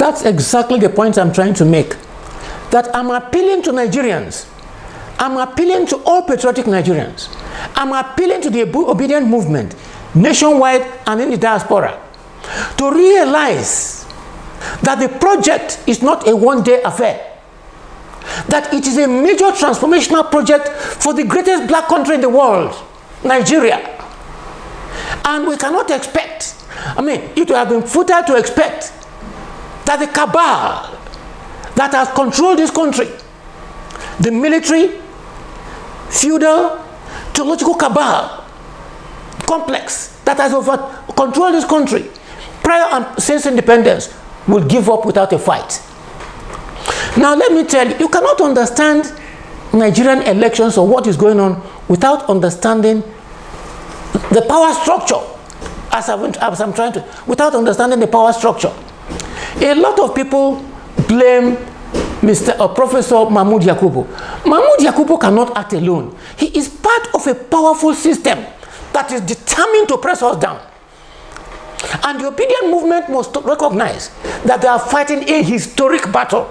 That's exactly the point I'm trying to make. That I'm appealing to Nigerians. I'm appealing to all patriotic Nigerians. I'm appealing to the obedient movement, nationwide and in the diaspora, to realize that the project is not a one-day affair. That it is a major transformational project for the greatest black country in the world, Nigeria. And we cannot expect, it would have been futile to expect that the cabal that has controlled this country, the military, feudal, theological cabal complex that has controlled this country prior and since independence, will give up without a fight. Now let me tell you, you cannot understand Nigerian elections or what is going on without understanding the power structure, without understanding the power structure. A lot of people blame Professor Mahmoud Yakubu. Mahmoud Yakubu cannot act alone. He is part of a powerful system that is determined to press us down. And the obedient movement must recognize that they are fighting a historic battle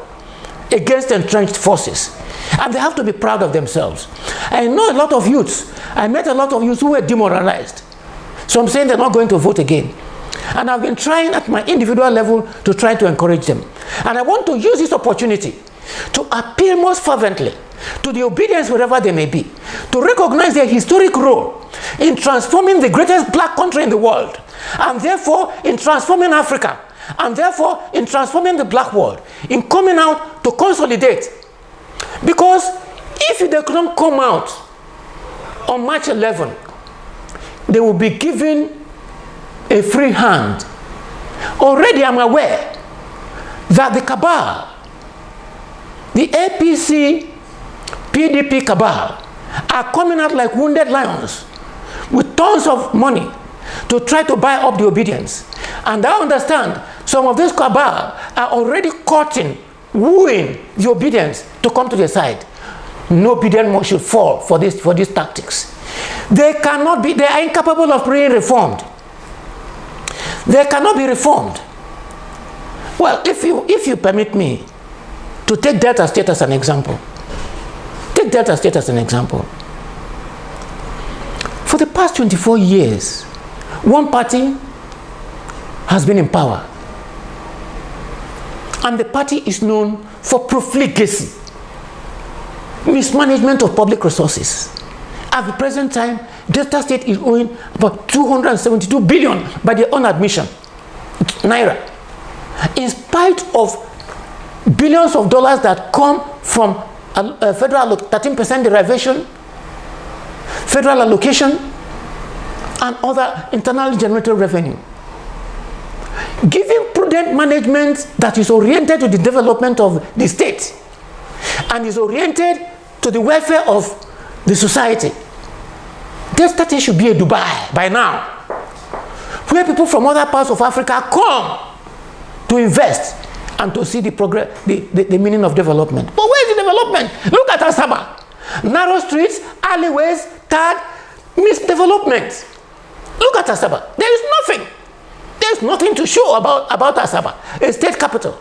against entrenched forces. And they have to be proud of themselves. I know a lot of youths. I met a lot of youths who were demoralized. So I'm saying they're not going to vote again. And I've been trying at my individual level to try to encourage them. And I want to use this opportunity to appeal most fervently to the obedience wherever they may be, to recognize their historic role in transforming the greatest black country in the world, and therefore in transforming Africa, and therefore in transforming the black world, in coming out to consolidate. Because if they don't come out on March 11, they will be given a free hand. Already I'm aware that the cabal, the APC, PDP cabal, are coming out like wounded lions with tons of money to try to buy up the obedience. And I understand some of these cabal are already courting, wooing the obedience to come to their side. No obedient one should fall for these tactics. They cannot be, they are incapable of being reformed. They cannot be reformed. Well, if you permit me to take Delta State as an example. Take Delta State as an example. For the past 24 years, one party has been in power. And the party is known for profligacy, mismanagement of public resources. At the present time, Delta State is owing about 272 billion by their own admission, naira. In spite of billions of dollars that come from a federal 13% derivation, federal allocation, and other internally generated revenue. Giving prudent management that is oriented to the development of the state and is oriented to the welfare of the society. Delta State should be a Dubai by now, where people from other parts of Africa come to invest and to see the progress, the meaning of development. But where is the development? Look at Asaba. Narrow streets, alleyways, tag, misdevelopment. Look at Asaba. There is nothing. There is nothing to show about Asaba, a state capital.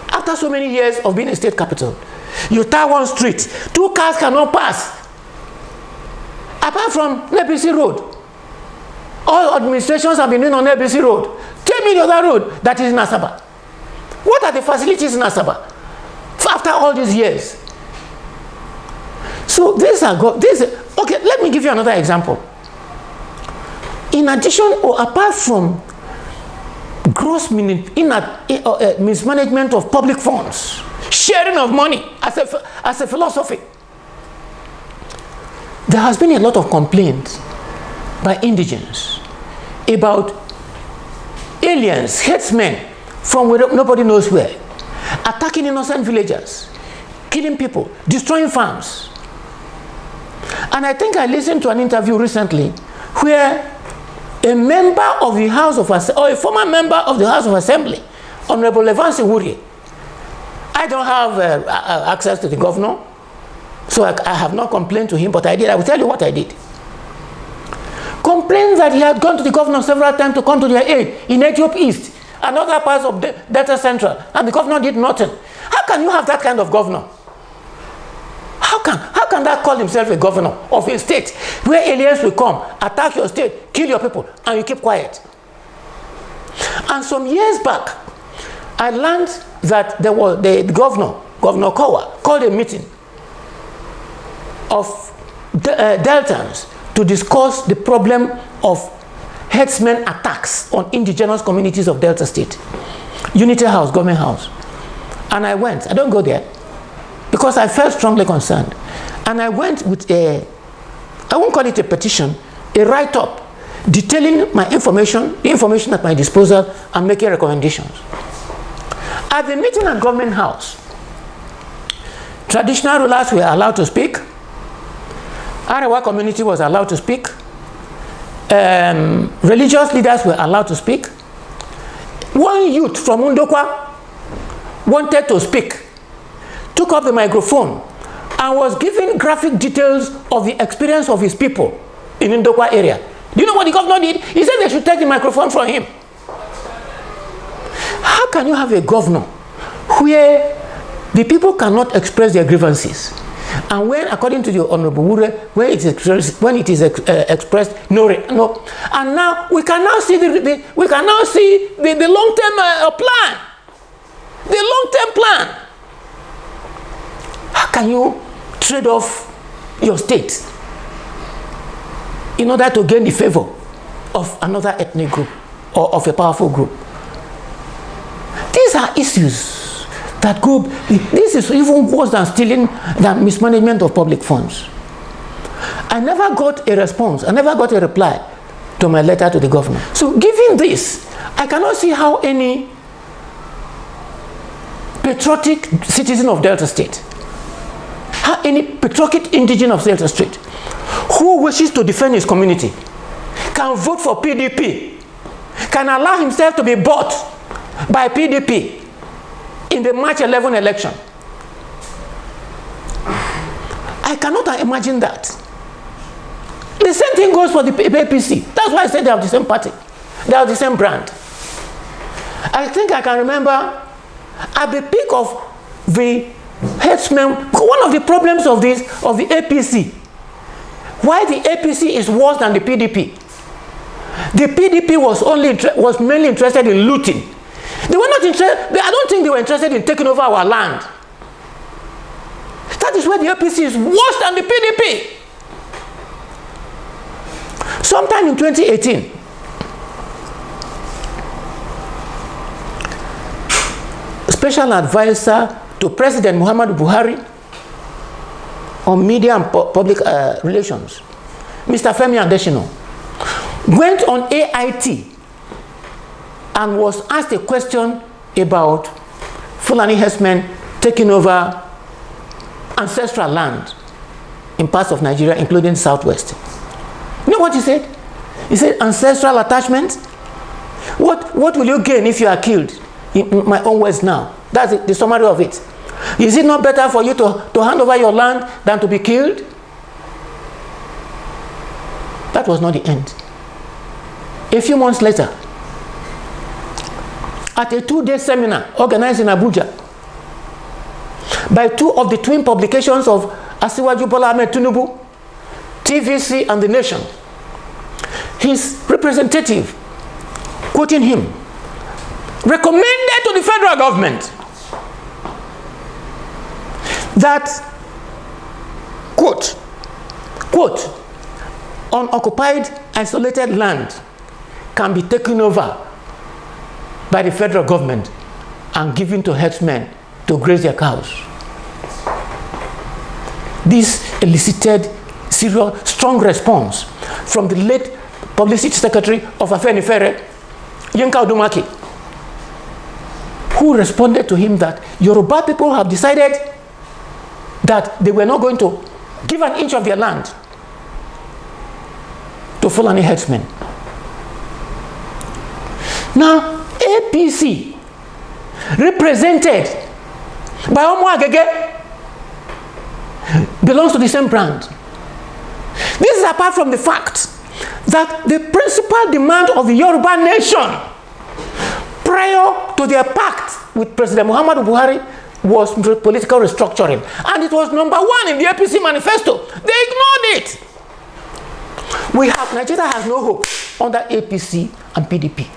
After so many years of being a state capital, you tie one street, 2 cars cannot pass. Apart from ABC Road. All administrations have been doing on ABC Road. Tell me the other road that is in Asaba. What are the facilities in Asaba after all these years? So okay, let me give you another example. In addition or apart from gross mismanagement of public funds, sharing of money as a philosophy, there has been a lot of complaints by indigents about aliens, headsmen from where nobody knows where, attacking innocent villagers, killing people, destroying farms. And I think I listened to an interview recently where a member of the House of Assembly, or a former member of the House of Assembly, Honorable Levansi Wuri, I don't have access to the governor, so I have not complained to him, but I did. I will tell you what I did. Complained that he had gone to the governor several times to come to their aid in Ethiopia East, and other parts of Delta Central, and the governor did nothing. How can you have that kind of governor? How can that call himself a governor of a state where aliens will come, attack your state, kill your people, and you keep quiet? And some years back, I learned that there was the Governor Kowa, called a meeting of Deltans to discuss the problem of herdsmen attacks on indigenous communities of Delta State. Unity House, Government House. And I went. I don't go there because I felt strongly concerned. And I went with I won't call it a petition, a write-up detailing my information, the information at my disposal, and making recommendations. At the meeting at Government House, traditional rulers were allowed to speak. Arewa community was allowed to speak. Religious leaders were allowed to speak. One youth from Undokwa wanted to speak, took up the microphone, and was giving graphic details of the experience of his people in Undokwa area. Do you know what the governor did? He said they should take the microphone from him. How can you have a governor where the people cannot express their grievances, and when, according to the Honorable Wure, when it is expressed, no, and now we can now see the long-term plan, the long-term plan. How can you trade off your state in order to gain the favor of another ethnic group or of a powerful group? These are issues that go, this is even worse than stealing, than mismanagement of public funds. I never got a response, I never got a reply to my letter to the governor. So given this, I cannot see how any patriotic citizen of Delta State, how any patriotic indigen of Delta State, who wishes to defend his community, can vote for PDP, can allow himself to be bought by PDP in the March 11 election. I cannot imagine that. The same thing goes for the APC. That's why I said they have the same party. They have the same brand. I think I can remember at the peak of the herdsmen, one of the problems of the APC, why the APC is worse than the PDP. The PDP was mainly interested in looting. They were not interested, I don't think they were interested in taking over our land. That is why the APC is worse than the PDP. Sometime in 2018, Special Advisor to President Muhammadu Buhari on Media and Public Relations, Mr. Femi Adesina, went on AIT and was asked a question about Fulani herdsmen taking over ancestral land in parts of Nigeria, including Southwest. You know what he said? He said, ancestral attachment? What will you gain if you are killed? In my own words now. That's the summary of it. Is it not better for you to hand over your land than to be killed? That was not the end. A few months later, at a 2-day seminar organized in Abuja by two of the twin publications of Asiwaju Bola Ahmed Tinubu, TVC and The Nation, his representative, quoting him, recommended to the federal government that, quote, unoccupied, isolated land can be taken over by the federal government and given to herdsmen to graze their cows. This elicited strong response from the late Publicity Secretary of Afenifere, Yinka Odumaki, who responded to him that Yoruba people have decided that they were not going to give an inch of their land to Fulani herdsmen. Now, APC, represented by Omo Agege, belongs to the same brand. This is apart from the fact that the principal demand of the Yoruba nation prior to their pact with President Muhammadu Buhari was political restructuring. And it was number one in the APC manifesto. They ignored it. Nigeria has no hope under APC and PDP.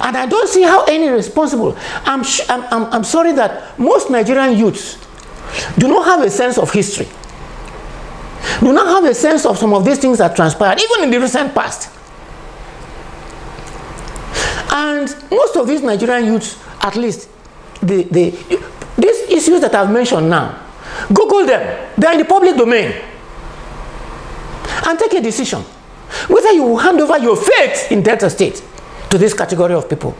And I don't see how any responsible, I'm sorry that most Nigerian youths do not have a sense of history. Do not have a sense of some of these things that transpired, even in the recent past. And most of these Nigerian youths, at least, these issues that I've mentioned now, Google them. They're in the public domain. And take a decision whether you will hand over your faith in Delta State to this category of people.